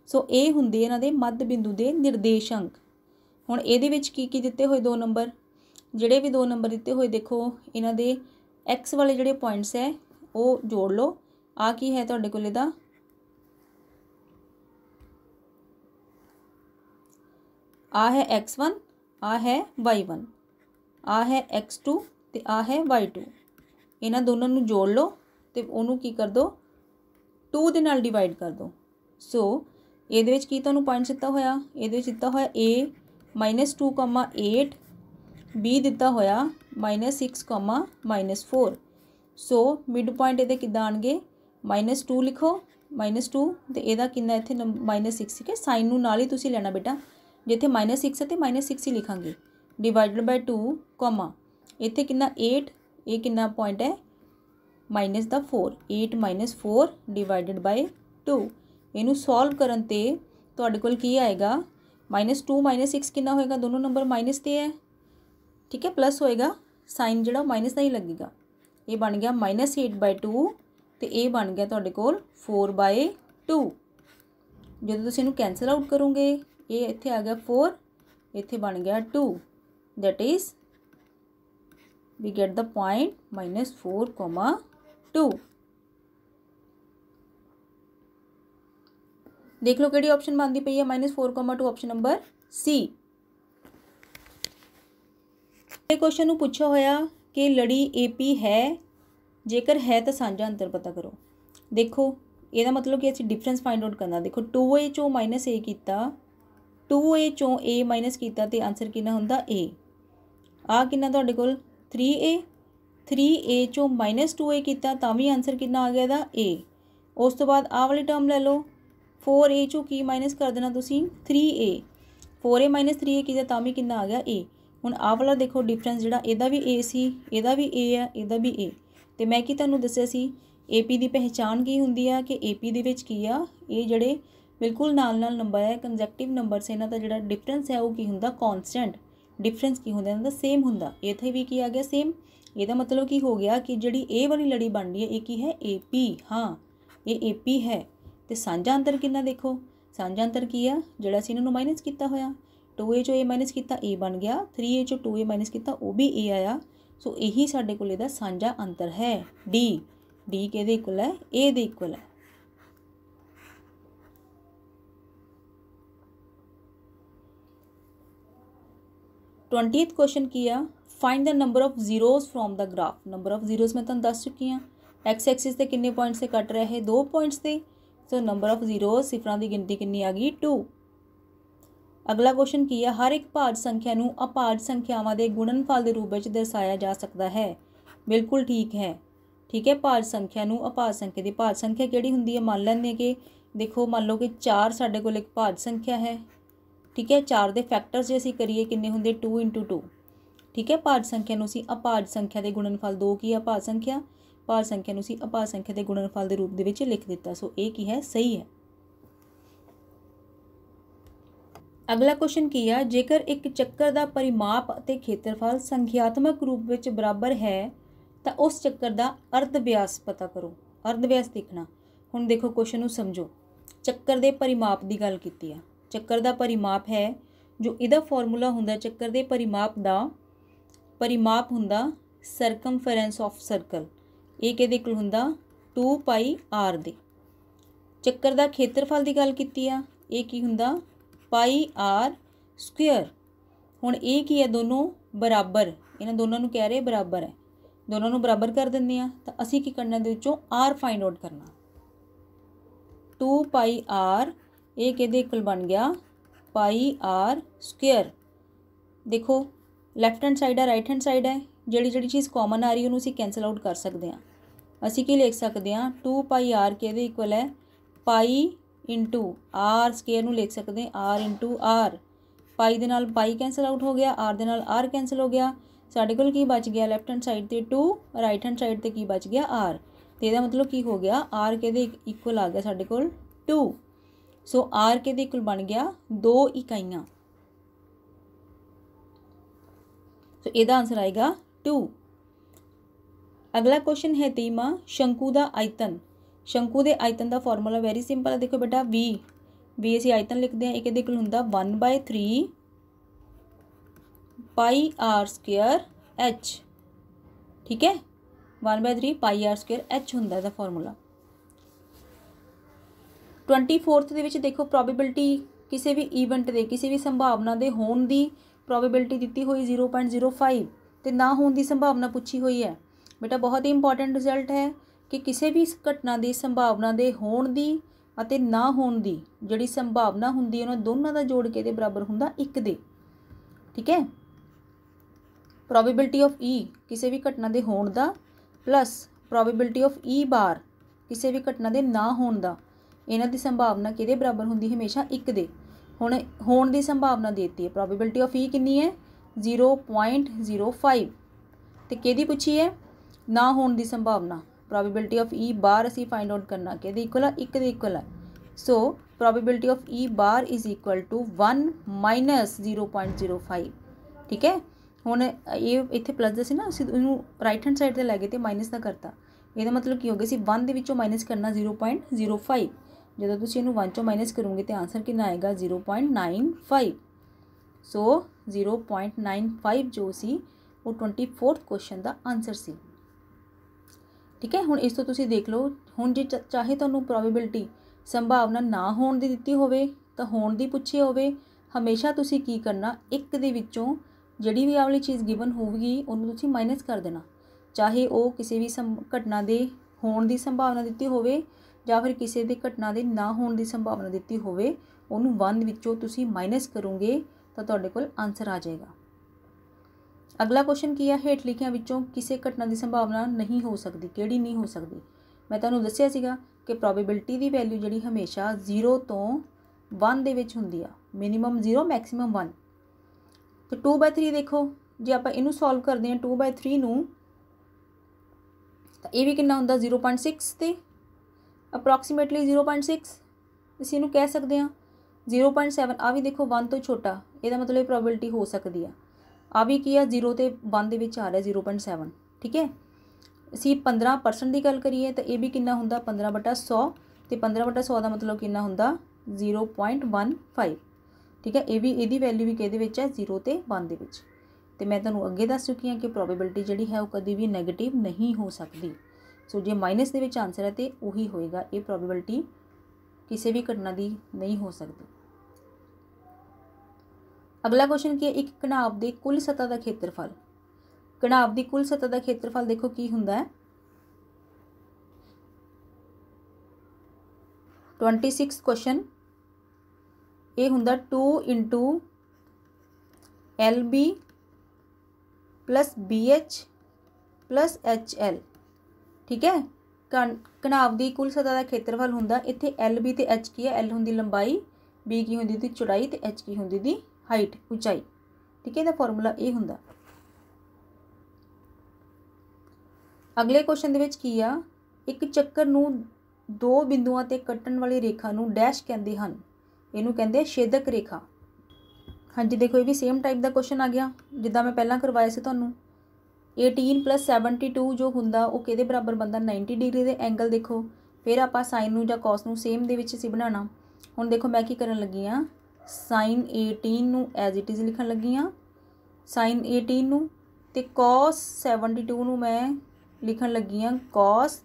ਸੋ ਇਹ ਹੁੰਦੇ ਇਹਨਾਂ ਦੇ ਮੱਧ ਬਿੰਦੂ ਦੇ ਨਿਰਦੇਸ਼ਾਂਕ। ਹੁਣ ਇਹਦੇ ਵਿੱਚ ਕੀ ਕੀ ਦਿੱਤੇ ਹੋਏ 2 ਨੰਬਰ, ਜਿਹੜੇ ਵੀ 2 ਨੰਬਰ ਦਿੱਤੇ ਹੋਏ ਦੇਖੋ ਇਹਨਾਂ ਦੇ x ਵਾਲੇ ਜਿਹੜੇ ਪੁਆਇੰਟਸ ਹੈ ਉਹ ਜੋੜ ਲਓ। ਆ ਕੀ ਹੈ ਤੁਹਾਡੇ ਕੋਲ ਇਹਦਾ, ਆ ਹੈ x1, ਆ ਹੈ y1, ਆ ਹੈ x2 ਤੇ ਆ ਹੈ y2। ਇਹਨਾਂ ਦੋਨਾਂ ਨੂੰ ਜੋੜ ਲਓ ਤੇ ਉਹਨੂੰ ਕੀ ਕਰ ਦਿਓ 2 ਦੇ ਨਾਲ ਡਿਵਾਈਡ ਕਰ ਦਿਓ। ਸੋ ਇਹਦੇ ਵਿੱਚ ਕੀ ਤੁਹਾਨੂੰ ਪੁਆਇੰਟ ਦਿੱਤਾ ਹੋਇਆ, ਇਹਦੇ ਵਿੱਚ ਦਿੱਤਾ ਹੋਇਆ a -2, 8, b ਦਿੱਤਾ ਹੋਇਆ -6, -4। ਸੋ ਮਿਡ ਪੁਆਇੰਟ ਇਹਦੇ ਕਿੱਦਾਂ ਆਣਗੇ, -2 ਲਿਖੋ, -2 ਤੇ ਇਹਦਾ ਕਿੰਨਾ ਇੱਥੇ -6, ਠੀਕ ਹੈ। ਸਾਈਨ ਨੂੰ ਨਾਲ ਹੀ ਤੁਸੀਂ ਲੈਣਾ ਬੇਟਾ, ਜਿੱਥੇ -6 ਹੈ ਤੇ -6 ਹੀ ਲਿਖਾਂਗੇ, / 2, ਇੱਥੇ ਕਿੰਨਾ 8, ਇਹ ਕਿੰਨਾ ਪੁਆਇੰਟ ਹੈ -4, 8 - 4 / 2। ਇਹਨੂੰ ਸੋਲਵ ਕਰਨ ਤੇ ਤੁਹਾਡੇ ਕੋਲ ਕੀ ਆਏਗਾ, -2 -6 ਕਿੰਨਾ ਹੋਏਗਾ, ਦੋਨੋਂ ਨੰਬਰ ਮਾਈਨਸ ਤੇ ਹੈ, ਠੀਕ ਹੈ, ਪਲੱਸ ਹੋਏਗਾ, ਸਾਈਨ ਜਿਹੜਾ ਮਾਈਨਸ ਦਾ ਹੀ ਲੱਗੇਗਾ। ਇਹ ਬਣ ਗਿਆ -8/2 ਤੇ ਇਹ ਬਣ ਗਿਆ ਤੁਹਾਡੇ ਕੋਲ 4/2। ਜਦੋਂ ਤੁਸੀਂ ਇਹਨੂੰ ਕੈਂਸਲ ਆਊਟ ਕਰੋਗੇ ਇਹ ਇੱਥੇ ਆ ਗਿਆ 4, ਇੱਥੇ ਬਣ ਗਿਆ 2, that is we get the point -4, 2। देख लो कि ऑप्शन बनती पई है -4, 2, ऑप्शन नंबर सी। क्वेश्चन ਨੂੰ ਪੁੱਛਿਆ ਹੋਇਆ ਕਿ ਲੜੀ AP ਹੈ, ਜੇਕਰ ਹੈ ਤਾਂ ਸਾਂਝਾ ਅੰਤਰ ਪਤਾ ਕਰੋ। ਦੇਖੋ ਇਹਦਾ ਮਤਲਬ ਕਿ ਅਸੀਂ ਡਿਫਰੈਂਸ ਫਾਈਂਡ ਆਊਟ ਕਰਨਾ। ਦੇਖੋ 2a ਚੋਂ -a ਕੀਤਾ, 2a ਚੋਂ a ਮਾਈਨਸ ਕੀਤਾ ਤੇ ਆਨਸਰ ਕਿੰਨਾ ਹੁੰਦਾ a। ਆ ਕਿੰਨਾ ਤੁਹਾਡੇ ਕੋਲ 3a, 3a ਚੋਂ -2a ਕੀਤਾ ਤਾਂ ਵੀ ਆਨਸਰ ਕਿੰਨਾ ਆ ਗਿਆ ਇਹਦਾ a। ਉਸ ਤੋਂ ਬਾਅਦ ਆਹ ਵਾਲੀ ਟਰਮ ਲੈ ਲਓ, 4a ਚੋਂ ਕੀ ਮਾਈਨਸ ਕਰ ਦੇਣਾ ਤੁਸੀਂ 3a, 4a - 3a ਕੀਤਾ ਤਾਂ ਵੀ ਕਿੰਨਾ ਆ ਗਿਆ a। ਹੁਣ ਆਹ ਵਾਲਾ ਦੇਖੋ ਡਿਫਰੈਂਸ ਜਿਹੜਾ ਇਹਦਾ ਵੀ a ਸੀ, ਇਹਦਾ ਵੀ a ਹੈ, ਇਹਦਾ ਵੀ a। ਤੇ ਮੈਂ ਕੀ ਤੁਹਾਨੂੰ ਦੱਸਿਆ ਸੀ AP ਦੀ ਪਹਿਚਾਣ ਕੀ ਹੁੰਦੀ ਆ ਕਿ AP ਦੇ ਵਿੱਚ ਕੀ ਆ, ਇਹ ਜਿਹੜੇ ਬਿਲਕੁਲ ਨਾਲ ਨੰਬਰ ਹੈ ਕੰਜੈਕਟਿਵ ਨੰਬਰਸ, ਇਹਨਾਂ ਦਾ ਜਿਹੜਾ ਡਿਫਰੈਂਸ ਹੈ ਉਹ ਕੀ ਹੁੰਦਾ ਕੌਨਸਟੈਂਟ। ਡਿਫਰੈਂਸ ਕੀ ਹੁੰਦਾ ਇਹਨਾਂ ਦਾ ਸੇਮ ਹੁੰਦਾ। ਇੱਥੇ ਵੀ ਕੀ ਆ ਗਿਆ ਸੇਮ। ਇਹਦਾ ਮਤਲਬ ਕੀ ਹੋ ਗਿਆ ਕਿ ਜਿਹੜੀ ਇਹ ਵਾਲੀ ਲੜੀ ਬਣ ਰਹੀ ਹੈ ਇਹ ਕੀ ਹੈ AP। ਹਾਂ ਇਹ AP ਹੈ। ਤੇ ਸਾਂਝਾ ਅੰਤਰ ਕਿੰਨਾ ਦੇਖੋ, ਸਾਂਝਾ ਅੰਤਰ ਕੀ ਆ ਜਿਹੜਾ ਅਸੀਂ ਇਹਨਾਂ ਨੂੰ ਮਾਈਨਸ ਕੀਤਾ ਹੋਇਆ, 2a ਚੋਂ a ਮਾਈਨਸ ਕੀਤਾ a ਬਣ ਗਿਆ, 3a ਚੋਂ 2a ਮਾਈਨਸ ਕੀਤਾ ਉਹ ਵੀ a ਆਇਆ। ਸੋ ਇਹੀ ਸਾਡੇ ਕੋਲ ਇਹਦਾ ਸਾਂਝਾ ਅੰਤਰ ਹੈ D। D ਕਿਹਦੇ ਇਕੁਅਲ ਹੈ, a ਦੇ ਇਕੁਅਲ ਹੈ। ट्वेंटीथ क्वेश्चन की आ, find the number of zeros from the graph. Number of zeros मैं तुहानूं दस चुकी हाँ। एक्स एक्सिस से किन्ने पॉइंट से कट रहे हैं 2 पॉइंट्स से। सो नंबर ऑफ जीरोज सिफरां की गिनती कितनी आ गई 2। अगला क्वेश्चन की है, हर एक भाज्य संख्या नूं अभाज्य संख्यावां दे गुणनफल के रूप में दर्शाया जा सकता है। बिल्कुल ठीक है, ठीक है। भाज्य संख्या नूं अभाज्य संख्या की भाज्य संख्या किहड़ी हुंदी है, मान लैंदे कि देखो मान लो कि 4 साडे कोल एक भाज्य संख्या है, ठीक है। 4 के फैक्टर्स जे असीं करिए किन्ने हुंदे 2 × 2, ठीक है। भाज्य संख्या नूं असीं अभाज्य संख्या के गुणनफल 2 की है भाज्य संख्या, भाज्य संख्या नूं असीं अभाज्य संख्या के गुणनफल के रूप दे विच लिख दिता। सो ये की है सही है। अगला क्वेश्चन की है, जेकर एक चक्कर का परिमाप अते खेत्रफल संख्यात्मक रूप में बराबर है तो उस चक्कर का अर्ध व्यास पता करो। अर्ध व्यास देखना। हुण देखो क्वेश्चन नूं समझो, चक्कर के परिमाप की गल कीती है। चक्कर का परिमाप है जो इहदा फॉर्मूला हुंदा चक्कर के परिमाप का, परिमाप हुंदा सरकमफेरेंस ऑफ सर्कल। ये किहदे इक्वल हुंदा 2πr दे। चक्कर का खेत्रफल की गल कीती है, ये की हुंदा πr²। हुण ये की है दोनों बराबर, इन्हां दोनों नूं कह रहे बराबर है, दोनों नूं बराबर कर दिंदे आ। तो असीं की करना दे विचों r फाइंड आउट करना। 2 पाई आर ये किहदे इक्वल बन गया पाई आर स्क्वेयर। देखो लैफ्ट हैंड साइड है राइट हैंड साइड है, ਜਿਹੜੀ चीज़ कॉमन आ रही है ਉਹਨੂੰ ਅਸੀਂ कैंसल आउट कर सकते हैं। ਅਸੀਂ ਕੀ लिख सकते हैं 2 पाई आर किहदे इक्वल है पाई इंटू आर स्क्वेयर ਨੂੰ लिख सकते हैं आर इंटू आर। पाई ਦੇ ਨਾਲ पाई कैंसल आउट हो गया, आर ਦੇ ਨਾਲ आर कैंसल हो गया। ਸਾਡੇ ਕੋਲ ਕੀ बच गया लैफ्ट हैंड साइड ਤੇ 2, राइट हैंड साइड ਤੇ ਕੀ बच गया आर। तो ਇਹਦਾ मतलब की हो गया आर किहदे इक्वल आ गया ਸਾਡੇ ਕੋਲ 2। सो आर किहदे इक्वल बन गया 2 इकाइयाँ। सो ਇਹਦਾ आंसर आएगा 2। अगला क्वेश्चन है 23वां शंकु का आयतन। शंकु के आयतन का फॉर्मूला वेरी सिंपल है। देखो बेटा वी असी आयतन लिखते हैं, एक इहदे कोल हुंदा 1/3 पाई आर स्क्वेयर एच। ठीक है 1/3 पाई आर स्क्वेयर एच हुंदा इहदा फॉर्मूला। 24th ਦੇ ਵਿੱਚ देखो प्रोबेबिलिटी किसी भी ईवेंट के किसी भी संभावना के होने की प्रोबेबिलिटी दी हुई 0.05 तो ना होने की संभावना पूछी हुई है। बेटा बहुत ही इंपॉर्टेंट रिजल्ट है कि किसी भी घटना की संभावना के होने की ਅਤੇ ना होने की जिहड़ी संभावना हुंदी है उन्हां दोनों का जोड़ के बराबर हुंदा 1 दे। ठीक है प्रोबेबिलिटी ऑफ ई किसी भी घटना के होने का प्लस प्रोबेबिलिटी ऑफ ई बार किसी भी घटना के ना होने का, इन्हां दी संभावना किहदे बराबर हुंदी हमेशा 1 दे। हुण होने की संभावना देती है प्रोबेबिलिटी ऑफ ई कितनी है 0.05 तो किहदी पूछी है ना होने की संभावना प्रोबेबिलिटी ऑफ ई बार असी फाइंड आउट करना किहदे इक्वल है 1 दे इक्वल है। So probability of E bar is equal to 1 minus 0.05। ठीक है हुण ये इत्थे प्लस दे सी ना असीं इहनूं राइट हैंड साइड ते लै गए ते माइनस का करता। ਇਹਦਾ मतलब की हो गया सी 1 ਦੇ ਵਿੱਚੋਂ माइनस करना 0.05। ਜਦੋਂ ਤੁਸੀਂ ਇਹਨੂੰ 1 ਚੋਂ ਮਾਈਨਸ ਕਰੋਗੇ ਤੇ ਆਨਸਰ ਕਿੰਨਾ ਆਏਗਾ 0.95। ਸੋ 0.95 जो सी वो 24th क्वेश्चन का आंसर सी। ठीक है हुण इस तो तुसीं देख लो हुण जे चाहे तुहानूं प्रोबेबिलिटी संभावना ना होने दी दित्ती होवे तां होण दी पुछी होवे, हमेशा तुसीं की करना एक दे विच्चों जिहड़ी भी आवली चीज़ गिवन होगी उहनूं तुसीं माइनस कर देना। चाहे वो किसी भी घटना दे होने की संभावना दित्ती होवे ਜਾਂ फिर किसी भी घटना के ना होने की संभावना दी होवे उन्होंने 1 विचों तुसीं माइनस करोगे तो तुहाडे कोल आंसर आ जाएगा। अगला क्वेश्चन की है हेठ लिखियां विचों किसी घटना की संभावना नहीं हो सकती, किहड़ी नहीं हो सकती। मैं तुहानूं दस्सिया सीगा कि प्रोबेबिलिटी की वैल्यू जिहड़ी हमेशा 0 तो 1 दे विच हुंदी आ, मिनीमम 0 मैक्सीमम 1। तो 2/3 देखो जे आपां इहनूं सॉल्व करदे हां 2/3 नूं तां इह वी किन्ना हुंदा 0.6 ते अप्रोक्सीमेटली 0.6 ਅਸੀਂ ਇਹਨੂੰ कह सकते हैं 0.7। आ भी देखो 1 तो छोटा ਇਹਦਾ मतलब प्रोबेबिलिटी हो सकती है। आ भी की है 0 तो 1 ਦੇ ਵਿੱਚ ਆ ਰਿਹਾ 0.7। ठीक है ਅਸੀਂ 15% की गल करिए तो यह भी कितना हुंदा 15/100 तो 15/100 का मतलब कितना हुंदा 0.15। ठीक है ये भी ਇਹਦੀ वैल्यू भी किहदे विच है 0 तो 1 ਦੇ ਵਿੱਚ। तो मैं तुहानूं अगे दस चुकी हाँ कि प्रोबेबिलिटी जिहड़ी है वो कभी भी नैगेटिव नहीं हो सकती। सो जे माइनस के आंसर है तो उही होएगा, ये प्रोबेबिलिटी किसी भी घटना की नहीं हो सकती। अगला क्वेश्चन की है एक घनाभ के कुल सतह का खेत्रफल। घनाभ की कुल सतह का खेत्रफल देखो की हुंदा है 26 क्वेश्चन ये हुंदा 2 into LB plus BH plus HL। ठीक है घनाभ की कुल सतह का खेत्रफल हुंदा इत्थे LB ते H की है, L हुंदी लंबाई, B की हुंदी दी चौड़ाई ते H की हुंदी दी हाइट ऊंचाई। ठीक है इहदा फॉर्मूला ये हुंदा। अगले क्वेश्चन दे विच की आ एक चक्कर नूं 2 बिंदुआं ते कट्टण वाली रेखा नूं डैश कहंदे हन, इहनूं कहंदे छेदक रेखा। हाँ जी देखो ये भी सेम टाइप का क्वेश्चन आ गया जिद्दां मैं पहलां करवाया सी तुहानूं। 18 + 72 जो हुंदा वो किहदे बराबर बनदा 90 डिग्री के एंगल। देखो फिर आपां साइन नूं जां कॉस नूं सेम दे विच असीं बनाना। हुण देखो मैं की करन लगी हाँ साइन 18 नूं एज इट इज़ लिखण लगी हाँ साइन 18 नूं ते कॉस 72 नूं मैं लिखण लगी हाँ कॉस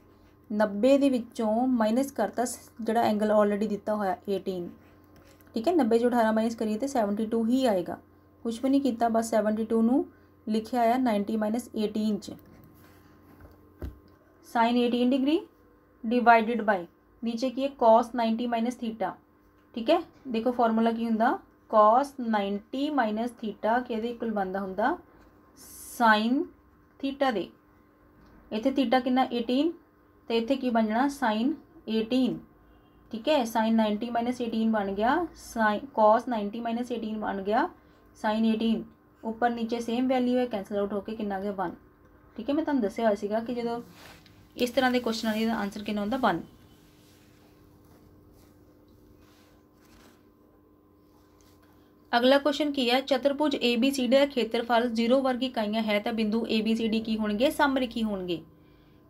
90 दे विचों माइनस करता जिहड़ा एंगल ऑलरेडी दिता होया 18। ठीक है 90 जो 18 माइनस करिए तो 72 ही आएगा, कुछ भी नहीं किया बस 72 नूं लिखिया आया 90 - 18 च। साइन 18 डिग्री डिवाइडेड बाय नीचे की है cos 90 माइनस थीटा, ठीक है। देखो फॉर्मूला की हुंदा cos 90 माइनस थीटा किहदे इक्वल बनदा हुंदा sin थीटा दे। इत्थे थीटा कितना 18 तो इत्थे की बन जाना sin 18, ठीक है। sin 90 माइनस 18 बन गया sin cos 90 माइनस 18 बन गया sin 18, ऊपर नीचे सेम वैल्यू है, कैंसल आउट होकर कितना आ गया 1, ठीक है। मैं तुहानूं दस्सिया होया सीगा कि जो इस तरह के क्वेश्चन आने का आंसर कितना होंदा 1। अगला क्वेश्चन की है चतुर्भुज ABCD का खेत्रफल 0 वर्ग इकाइयां है तो बिंदु ABCD की होणगे समरेखी होणगे,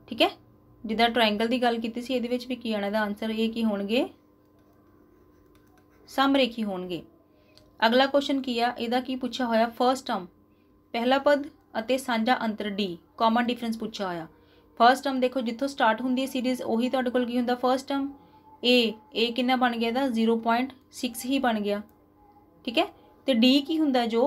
ठीक है। जिद्दां ट्रायंगल की गल कीती सी इहदे विच भी की आना दा आंसर ये की होणगे समरेखी होणगे। अगला क्वेश्चन की है इहदा की पुछा होया फर्स्ट टर्म पहला पद अते सांझा अंतर D कॉमन डिफरेंस पुछा होया। फर्स्ट टर्म देखो जितों स्टार्ट होंदी है सीरीज़ उही तुहाडे कोल की हुंदा फर्स्ट टर्म ए कितना बन गया इहदा 0.6 ही बन गया, ठीक है। तो डी की हुंदा जो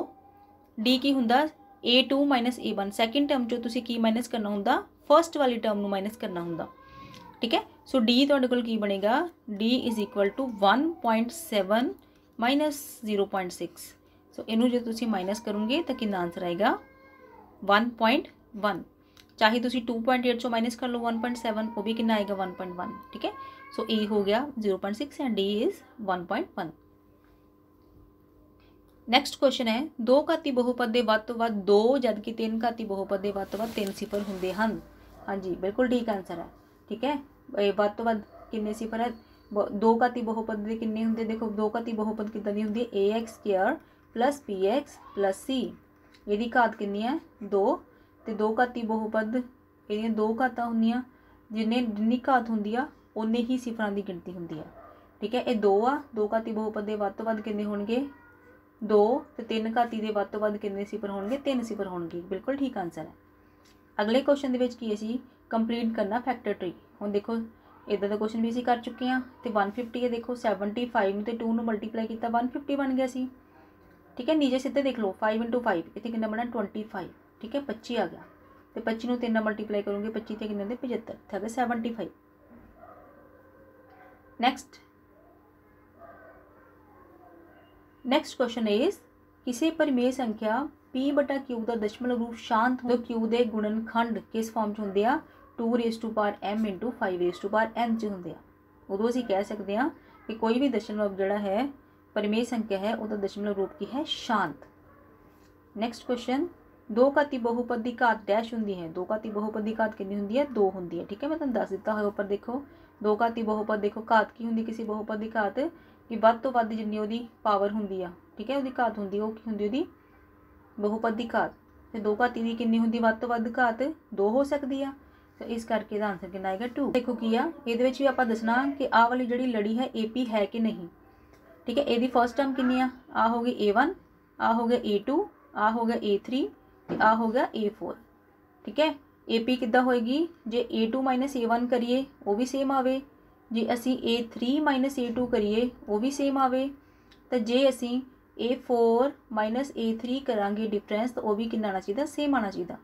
डी की हुंदा A2 minus A1 second term चो तुसीं की माइनस करना हुंदा फर्स्ट वाली टर्म नूं माइनस करना हुंदा, ठीक है। सो डी तुहाडे कोल की बनेगा D is equal to 1.7 minus 0.6। So इनू जो तुसीं माइनस करोगे तो कितना आंसर आएगा 1.1। चाहे तुसीं 2.8 चो माइनस कर लो 1.7 वो भी कितना आएगा 1.1, ठीक है। सो ए हो गया 0.6 and D is 1.1। Next question है दो घाती बहुपद के वध तो वध 2 जबकि 3 घाती बहुपद के वध तो वध 3 सिफर होंगे हैं। हाँ जी बिल्कुल ठीक आंसर है, ठीक है। वध तो वध किन्ने सिफर है, दो घाती बहुपद के किन्ने होंगे, देखो दो घाती बहुपद किदां दी होंदी है AX² plus BX plus C, यदि घात कितनी है 2 तो दो घाती बहुपद ये दो घातां होंदियां जिन्नी घात होंदी आ उन्ने ही सिफरां की गिनती होंदी है, ठीक है। ये 2 आ दो घाती बहुपद के वध तो वध किन्ने होणगे 2 तो 3 घाती के वध तो वध किन्ने सिफर होणगे 3 सिफर होणगे, बिल्कुल ठीक आंसर है। अगले क्वेश्चन दे विच की असीं कंप्लीट करना फैक्टर ट्री। हुण देखो इदां दा क्वेश्चन भी असीं कर चुके हैं तो 150 है, देखो 75 ते 2 नूं मल्टीप्लाई किया 150 बन गया सी, ठीक है। नीचे सीधे देख लो 5 × 5 इत्थे कितना बना 25, ठीक है 25 आ गया तो 25 नूं 3 नाल मल्टीप्लाई करोगे 25 ते किन्ने दे 75 थे 75। नेक्स्ट क्वेश्चन इज किसी परिमेय संख्या P/Q का दशमलव रूप शांत हो Q के गुणनखंड किस फॉर्म च होंगे 2m × 5n च होंगे। उदों असीं कह सकते हैं कि कोई भी दशमलव जिहड़ा है परिमेय संख्या है उसका दशमलव रूप की है शांत। नैक्सट क्वेश्चन दो घाती बहुपद की घात डैश होंदी है, दो घाती बहुपद की घात कितनी होंदी है 2 होंदी है, ठीक है। मैं तुहानूं दस दिता है ऊपर देखो दो घाती बहुपद देखो घात की होंदी किसी बहुपद की घात कि वध तो वध जिन्नी उहदी पावर होंदी आ, ठीक है उहदी घात होंदी है, वो की होंदी उहदी बहुपद की घात। तो दो घाती की कितनी होंदी वध तो वध घात 2 हो सकती है, तो इस करके इसदा आंसर कितना आएगा 2। देखो की आ इहदे विच भी आपां दसना कि आ वाली जिहड़ी लड़ी है AP है कि नहीं, ठीक है। इहदी फर्स्ट टर्म कितनी आ हो गई A1 आ हो गया A2 आ हो गया A3 तो आ हो गया A4, ठीक है। AP किद्दां होएगी जे A2 माइनस A1 करिए वो भी सेम आवे, जे असी A3 माइनस A2 करिए वो भी सेम आवे, तो जे असी A4 माइनस A3 करांगे डिफरेंस तो वह भी कितना आना चाहिए सेम आना चाहिए,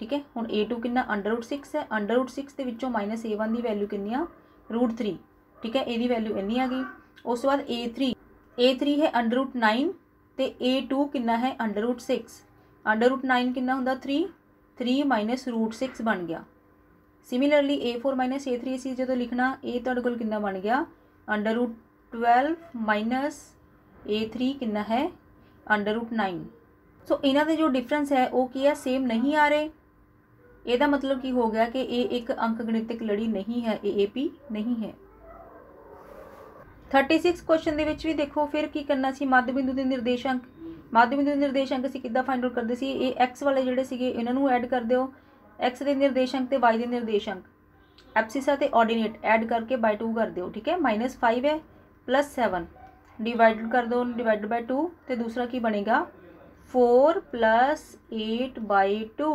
ठीक है। हुण A2 कितना √6 है, √6 के विचों माइनस A1 की वैल्यू कितनी आ √3, ठीक है। यदी वैल्यू इन्नी आ गई। उस बाद A3 है √9 तो A2 कितना है √6, √9 कितना होंदा 3 माइनस √6 बन गया। सिमिलरली A4 माइनस A3 असीं जो लिखना ये तुहाडे कोल कितना बन गया √12 माइनस A3 कितना है √9। सो इन्हां दे जो डिफरेंस है वो की है सेम नहीं आ रहे, ਇਹਦਾ मतलब की हो गया कि ये एक अंक गणितिक लड़ी नहीं है, ये AP नहीं है। 36 क्वेश्चन ਦੇ ਵਿੱਚ भी देखो फिर की करना सी मध्य बिंदु के निर्देशांक ਅਸੀਂ ਕਿੱਦਾਂ फाइंड आउट करते सी ये एक्स वाले ਜਿਹੜੇ ਸੀਗੇ ਇਹਨਾਂ ਨੂੰ ऐड कर ਦਿਓ, एक्स के निर्देशांक ਤੇ y के निर्देशांक एब्सिसा ते ऑर्डिनेट ऐड करके बाय 2 कर दो, ठीक है। -5 है +7 डिवाइडेड कर दो डिवाइडेड बाय 2 तो दूसरा की बनेगा 4 + 8/2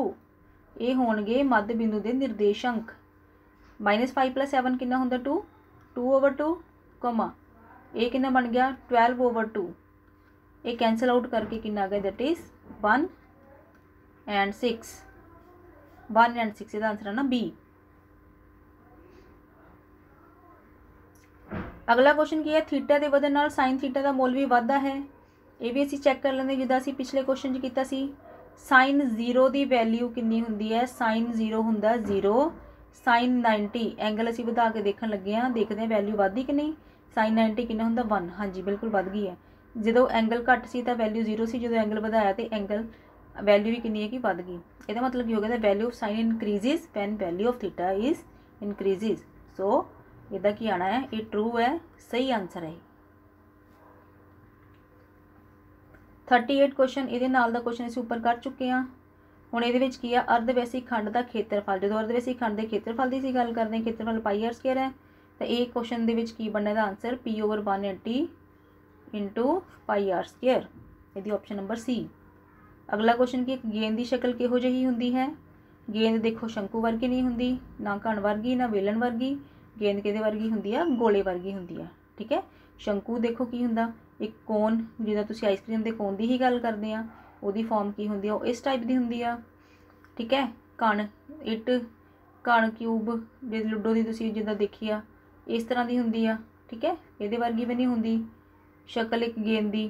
ये होणगे मध्य बिंदु के निर्देशांक। -5 + 7 कितना होंदा 2/2 कमा ये कितना बन गया 12/2 ये कैंसल आउट करके कितना आ गया दैट इज 1 and 6 इसका आंसर है ना बी। अगला क्वेश्चन की है थीटा के ਵਧਣ ਨਾਲ साइन थीटा का मुल भी ਵੱਧਦਾ है। ये भी ਅਸੀਂ चैक कर लेंगे जिदा ਅਸੀਂ पिछले क्वेश्चन च कीता सी। साइन 0 की वैल्यू कितनी होंदी है? साइन 0 होंदा 0। साइन 90 एंगल ਅਸੀਂ ਵਧਾ के देखने लगे हाँ, देखते हैं वैल्यू ਵੱਧਦੀ कि नहीं। साइन 90 कितना होंदा 1। हाँ जी बिल्कुल ਵੱਧ गई है। जो एंगल घट सी तो वैल्यू 0 सी, जो एंगल ਵਧਾਇਆ तो एंगल वैल्यू भी कितनी है कि ਵੱਧ गई। ਇਹਦਾ मतलब ਕੀ ਹੋ ਗਿਆ? Value of sine increases when value of theta is increases. So ਇਹਦਾ ਕੀ आना है? ये ट्रू है, सही आंसर है। 38 क्वेश्चन ये नाल दा क्वेश्चन असीं उपर कर चुके हैं। हुण इहदे विच की है अर्धवैसी खंड का खेत्रफल। जो अर्धवैसी खंड के खेत्रफल की गल करते हैं, खेत्रफल पाई आर स्केयर है, तो ये क्वेश्चन दे विच की बनना answer P/180 into pi R square. यदि ऑप्शन नंबर सी। अगला क्वेश्चन की गेंद की शक्ल किहो जिही हुंदी है? गेंद देखो शंकु वर्गी नहीं हुंदी, ना घन वर्गी, ना वेलन वर्गी। गेंद किहदे वर्गी हुंदी है? गोले वर्गी हुंदी है। ठीक है। शंकु देखो की हुंदा एक कोन, जिदा तुसीं आइसक्रीम के कोन की ही गल करते हैं, उहदी फॉर्म की हुंदी है? वो इस टाइप की हुंदी है। ठीक है। कण इट कण क्यूब जे लूडो की तुसीं जिदा देखी आ इस तरह की हुंदी है। ठीक है। इहदे वर्गी भी नहीं हुंदी शक्ल एक गेंद की।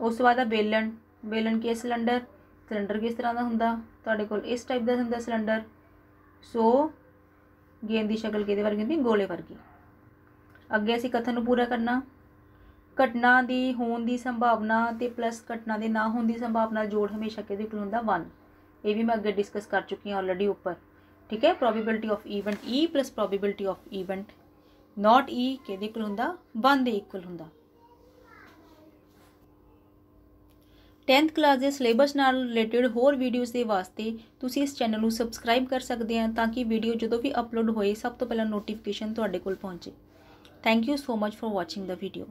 उस तो बाद बेलन, बेलन की सिलेंडर, सिलेंडर किस तरह का हुंदा? तुहाडे कोल इस टाइप का हुंदा सिलेंडर। सो गेंद की शक्ल किहदे वर्गी हुंदी? गोले वर्गी। अगे असीं कथन नूं पूरा करना। घटना की होने की संभावना तो प्लस घटना के ना होने की संभावना जोड़ हमेशा किहदे कोल हुंदा? 1। ये भी मैं अगे डिस्कस कर चुकी हूँ ऑलरेडी ऊपर। ठीक है। Probability of event E plus probability of event not E किहदे कोल हुंदा? 1 दे इक्वल हुंदा। 10th क्लास के सिलेबस नाल रिलेटेड होर वीडियोज़ के वास्ते तुसीं इस चैनल को सबसक्राइब कर सकते हैं, ताकि वीडियो जो भी अपलोड होए सब तो पहला नोटिफिकेशन तुहाडे कोल पहुँचे। Thank you so much for watching the video.